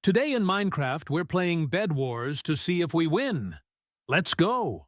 Today in Minecraft, we're playing Bed Wars to see if we win. Let's go!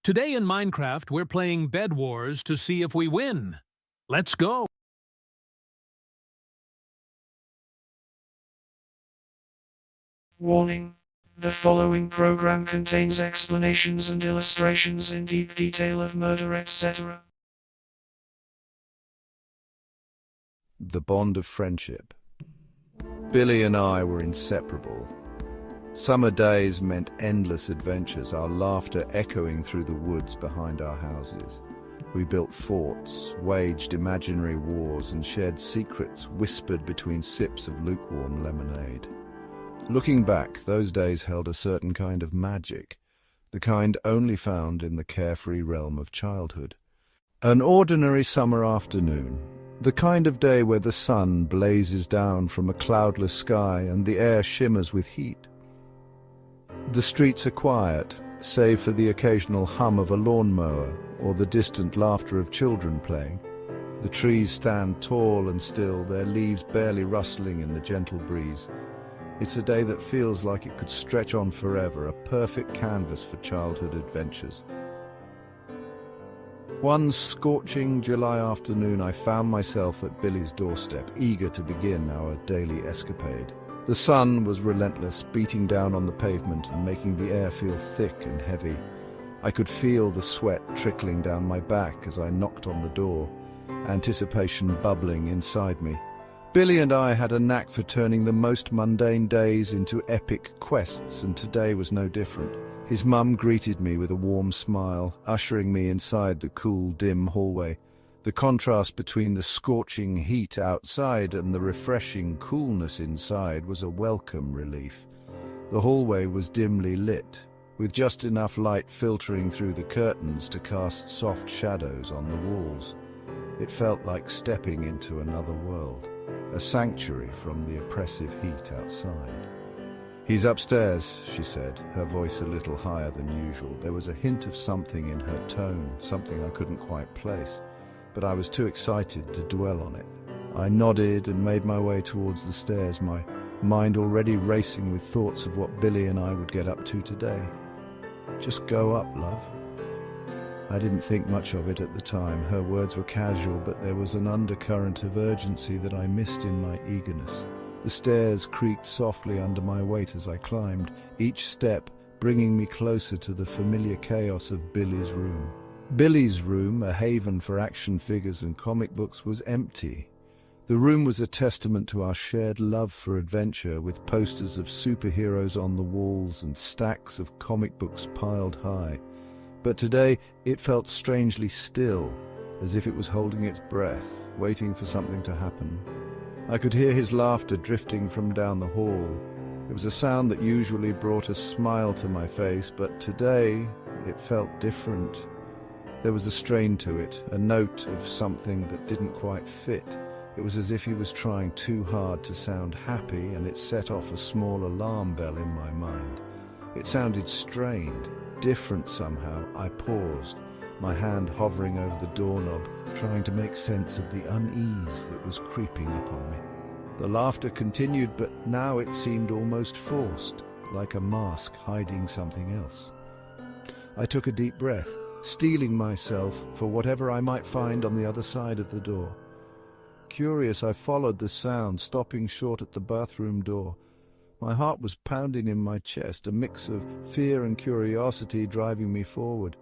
Today in Minecraft, we're playing Bed Wars to see if we win. Let's go! Warning. The following program contains explanations and illustrations in deep detail of murder, etc. The bond of friendship. Billy and I were inseparable. Summer days meant endless adventures, our laughter echoing through the woods behind our houses. We built forts, waged imaginary wars, and shared secrets whispered between sips of lukewarm lemonade. Looking back, those days held a certain kind of magic, the kind only found in the carefree realm of childhood. An ordinary summer afternoon, the kind of day where the sun blazes down from a cloudless sky and the air shimmers with heat. The streets are quiet, save for the occasional hum of a lawnmower or the distant laughter of children playing. The trees stand tall and still, their leaves barely rustling in the gentle breeze. It's a day that feels like it could stretch on forever, a perfect canvas for childhood adventures. One scorching July afternoon, I found myself at Billy's doorstep, eager to begin our daily escapade. The sun was relentless, beating down on the pavement and making the air feel thick and heavy. I could feel the sweat trickling down my back as I knocked on the door, anticipation bubbling inside me. Billy and I had a knack for turning the most mundane days into epic quests, and today was no different. His mum greeted me with a warm smile, ushering me inside the cool, dim hallway. The contrast between the scorching heat outside and the refreshing coolness inside was a welcome relief. The hallway was dimly lit, with just enough light filtering through the curtains to cast soft shadows on the walls. It felt like stepping into another world, a sanctuary from the oppressive heat outside. "He's upstairs," she said, her voice a little higher than usual. There was a hint of something in her tone, something I couldn't quite place, but I was too excited to dwell on it. I nodded and made my way towards the stairs, my mind already racing with thoughts of what Billy and I would get up to today. "Just go up, love." I didn't think much of it at the time. Her words were casual, but there was an undercurrent of urgency that I missed in my eagerness. The stairs creaked softly under my weight as I climbed, each step bringing me closer to the familiar chaos of Billy's room. Billy's room, a haven for action figures and comic books, was empty. The room was a testament to our shared love for adventure, with posters of superheroes on the walls and stacks of comic books piled high. But today it felt strangely still, as if it was holding its breath, waiting for something to happen. I could hear his laughter drifting from down the hall. It was a sound that usually brought a smile to my face, but today it felt different. There was a strain to it, a note of something that didn't quite fit. It was as if he was trying too hard to sound happy, and it set off a small alarm bell in my mind. It sounded strained, different somehow. I paused, my hand hovering over the doorknob, trying to make sense of the unease that was creeping up on me. The laughter continued, but now it seemed almost forced, like a mask hiding something else. I took a deep breath, steeling myself for whatever I might find on the other side of the door. Curious, I followed the sound, stopping short at the bathroom door. My heart was pounding in my chest, a mix of fear and curiosity driving me forward.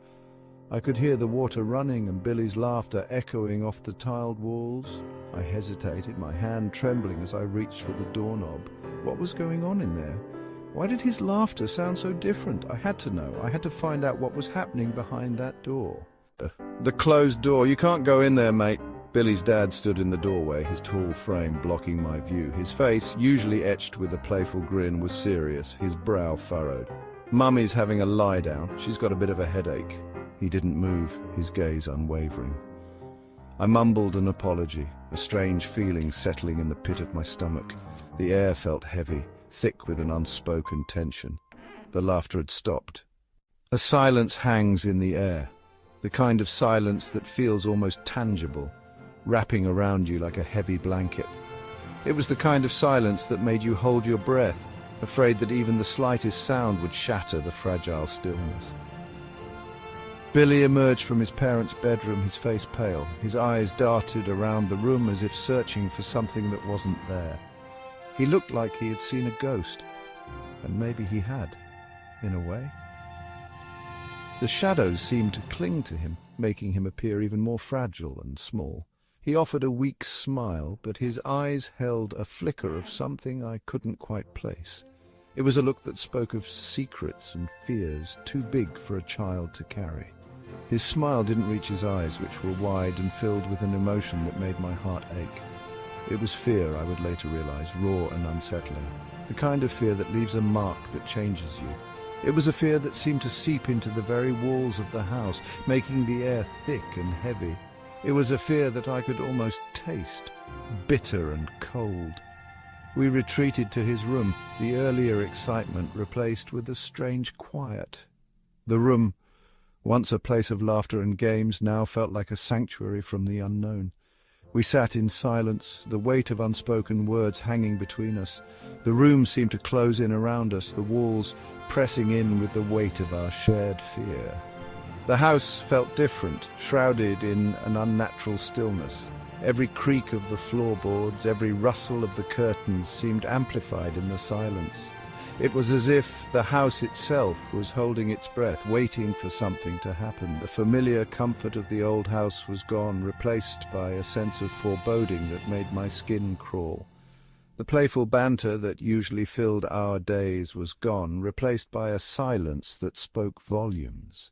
I could hear the water running and Billy's laughter echoing off the tiled walls. I hesitated, my hand trembling as I reached for the doorknob. What was going on in there? Why did his laughter sound so different? I had to know. I had to find out what was happening behind that door. The closed door. "You can't go in there, mate." Billy's dad stood in the doorway, his tall frame blocking my view. His face, usually etched with a playful grin, was serious, his brow furrowed. "Mummy's having a lie down. She's got a bit of a headache." He didn't move, his gaze unwavering. I mumbled an apology, a strange feeling settling in the pit of my stomach. The air felt heavy, thick with an unspoken tension. The laughter had stopped. A silence hangs in the air, the kind of silence that feels almost tangible, wrapping around you like a heavy blanket. It was the kind of silence that made you hold your breath, afraid that even the slightest sound would shatter the fragile stillness. Billy emerged from his parents' bedroom, his face pale. His eyes darted around the room as if searching for something that wasn't there. He looked like he had seen a ghost, and maybe he had, in a way. The shadows seemed to cling to him, making him appear even more fragile and small. He offered a weak smile, but his eyes held a flicker of something I couldn't quite place. It was a look that spoke of secrets and fears too big for a child to carry. His smile didn't reach his eyes, which were wide and filled with an emotion that made my heart ache. It was fear, I would later realize, raw and unsettling. The kind of fear that leaves a mark that changes you. It was a fear that seemed to seep into the very walls of the house, making the air thick and heavy. It was a fear that I could almost taste, bitter and cold. We retreated to his room, the earlier excitement replaced with a strange quiet. The room, once a place of laughter and games, now felt like a sanctuary from the unknown. We sat in silence, the weight of unspoken words hanging between us. The room seemed to close in around us, the walls pressing in with the weight of our shared fear. The house felt different, shrouded in an unnatural stillness. Every creak of the floorboards, every rustle of the curtains seemed amplified in the silence. It was as if the house itself was holding its breath, waiting for something to happen. The familiar comfort of the old house was gone, replaced by a sense of foreboding that made my skin crawl. The playful banter that usually filled our days was gone, replaced by a silence that spoke volumes.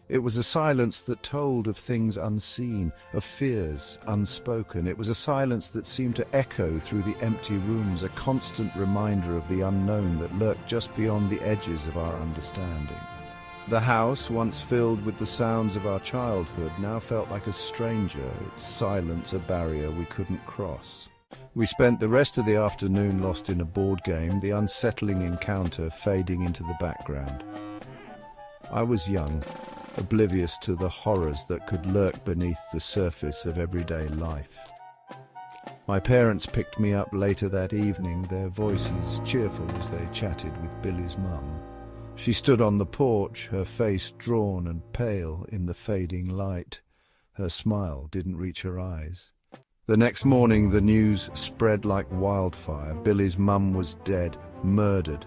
It was a silence that told of things unseen, of fears unspoken. It was a silence that seemed to echo through the empty rooms, a constant reminder of the unknown that lurked just beyond the edges of our understanding. The house, once filled with the sounds of our childhood, now felt like a stranger, its silence a barrier we couldn't cross. We spent the rest of the afternoon lost in a board game, the unsettling encounter fading into the background. I was young, oblivious to the horrors that could lurk beneath the surface of everyday life. My parents picked me up later that evening, their voices cheerful as they chatted with Billy's mum. She stood on the porch, her face drawn and pale in the fading light. Her smile didn't reach her eyes. The next morning the news spread like wildfire. Billy's mum was dead, murdered.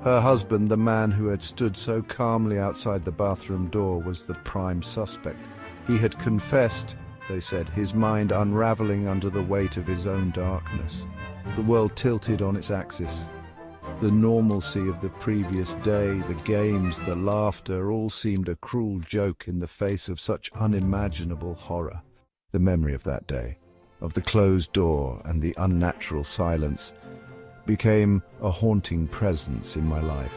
Her husband, the man who had stood so calmly outside the bathroom door, was the prime suspect. He had confessed, they said, his mind unraveling under the weight of his own darkness. The world tilted on its axis. The normalcy of the previous day, the games, the laughter, all seemed a cruel joke in the face of such unimaginable horror. The memory of that day, of the closed door and the unnatural silence, became a haunting presence in my life.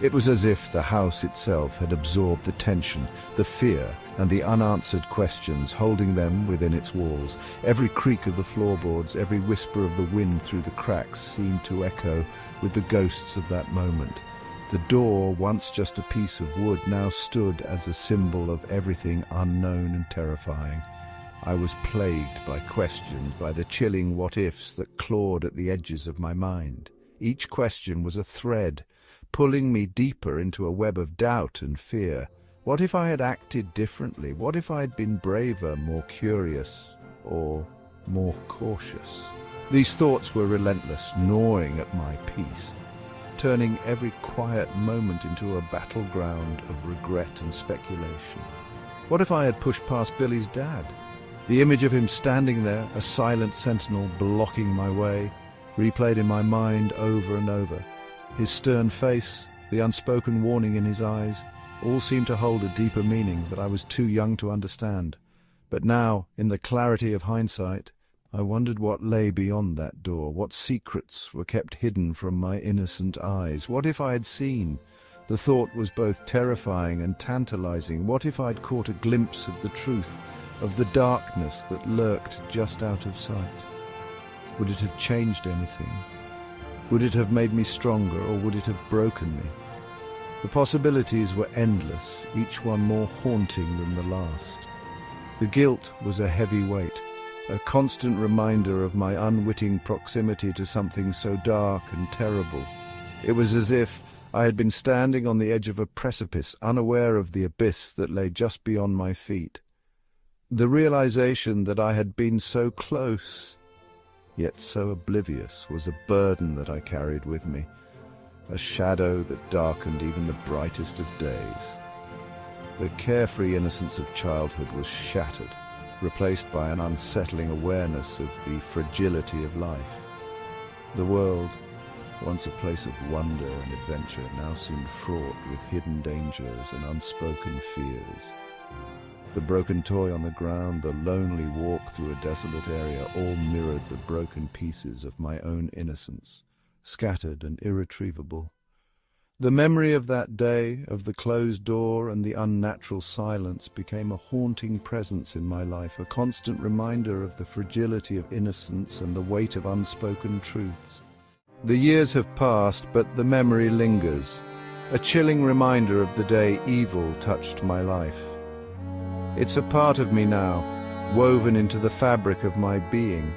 It was as if the house itself had absorbed the tension, the fear, and the unanswered questions, holding them within its walls. Every creak of the floorboards, every whisper of the wind through the cracks seemed to echo with the ghosts of that moment. The door, once just a piece of wood, now stood as a symbol of everything unknown and terrifying. I was plagued by questions, by the chilling what-ifs that clawed at the edges of my mind. Each question was a thread, pulling me deeper into a web of doubt and fear. What if I had acted differently? What if I had been braver, more curious, or more cautious? These thoughts were relentless, gnawing at my peace, turning every quiet moment into a battleground of regret and speculation. What if I had pushed past Billy's dad? The image of him standing there, a silent sentinel blocking my way, replayed in my mind over and over. His stern face, the unspoken warning in his eyes, all seemed to hold a deeper meaning that I was too young to understand. But now, in the clarity of hindsight, I wondered what lay beyond that door, what secrets were kept hidden from my innocent eyes. What if I had seen? The thought was both terrifying and tantalizing. What if I'd caught a glimpse of the truth, of the darkness that lurked just out of sight? Would it have changed anything? Would it have made me stronger, or would it have broken me? The possibilities were endless, each one more haunting than the last. The guilt was a heavy weight, a constant reminder of my unwitting proximity to something so dark and terrible. It was as if I had been standing on the edge of a precipice, unaware of the abyss that lay just beyond my feet. The realization that I had been so close, yet so oblivious, was a burden that I carried with me, a shadow that darkened even the brightest of days. The carefree innocence of childhood was shattered, replaced by an unsettling awareness of the fragility of life. The world, once a place of wonder and adventure, now seemed fraught with hidden dangers and unspoken fears. The broken toy on the ground, the lonely walk through a desolate area, all mirrored the broken pieces of my own innocence, scattered and irretrievable. The memory of that day, of the closed door and the unnatural silence, became a haunting presence in my life, a constant reminder of the fragility of innocence and the weight of unspoken truths. The years have passed, but the memory lingers, a chilling reminder of the day evil touched my life. It's a part of me now, woven into the fabric of my being.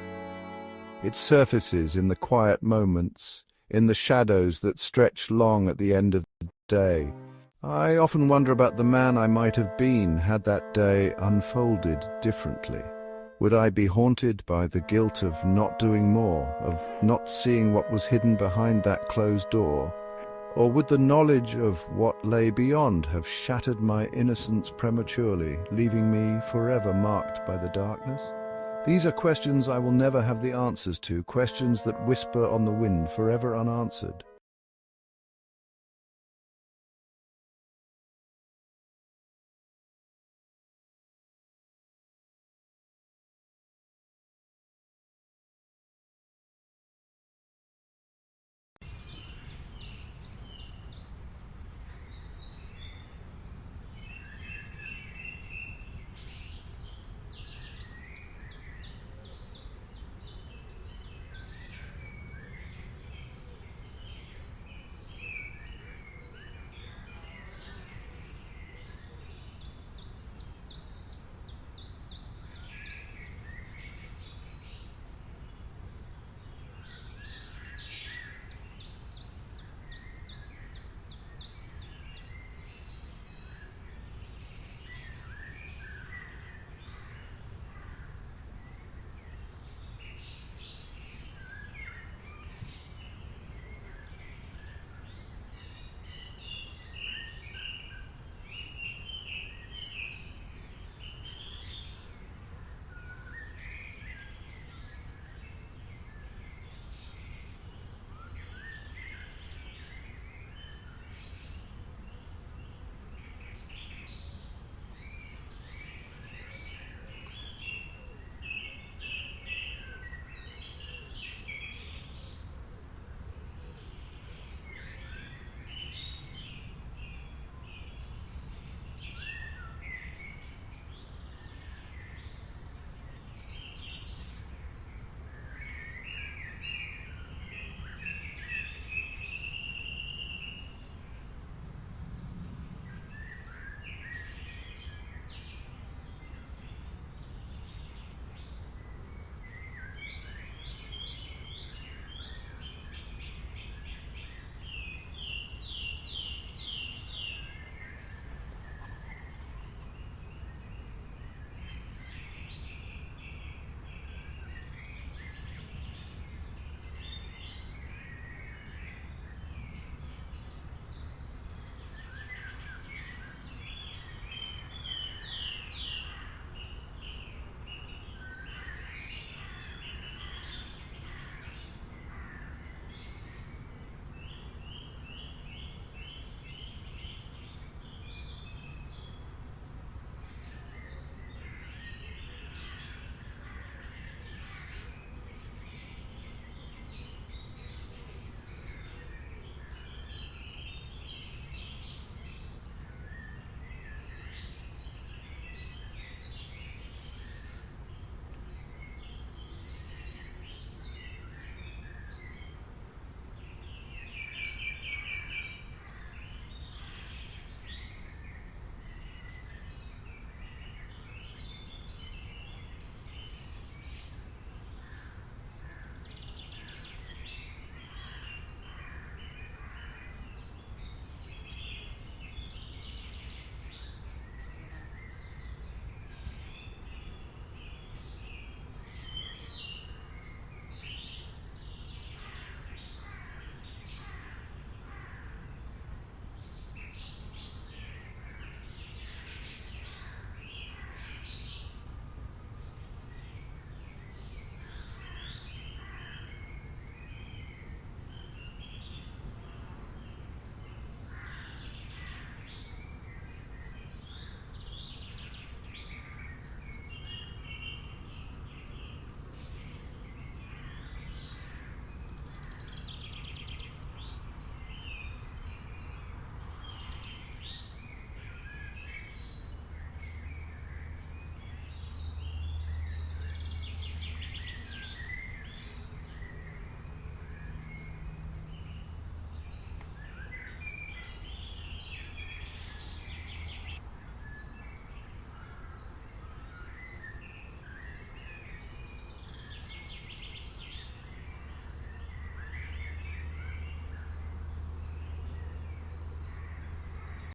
It surfaces in the quiet moments, in the shadows that stretch long at the end of the day. I often wonder about the man I might have been had that day unfolded differently. Would I be haunted by the guilt of not doing more, of not seeing what was hidden behind that closed door? Or would the knowledge of what lay beyond have shattered my innocence prematurely, leaving me forever marked by the darkness? These are questions I will never have the answers to, questions that whisper on the wind, forever unanswered.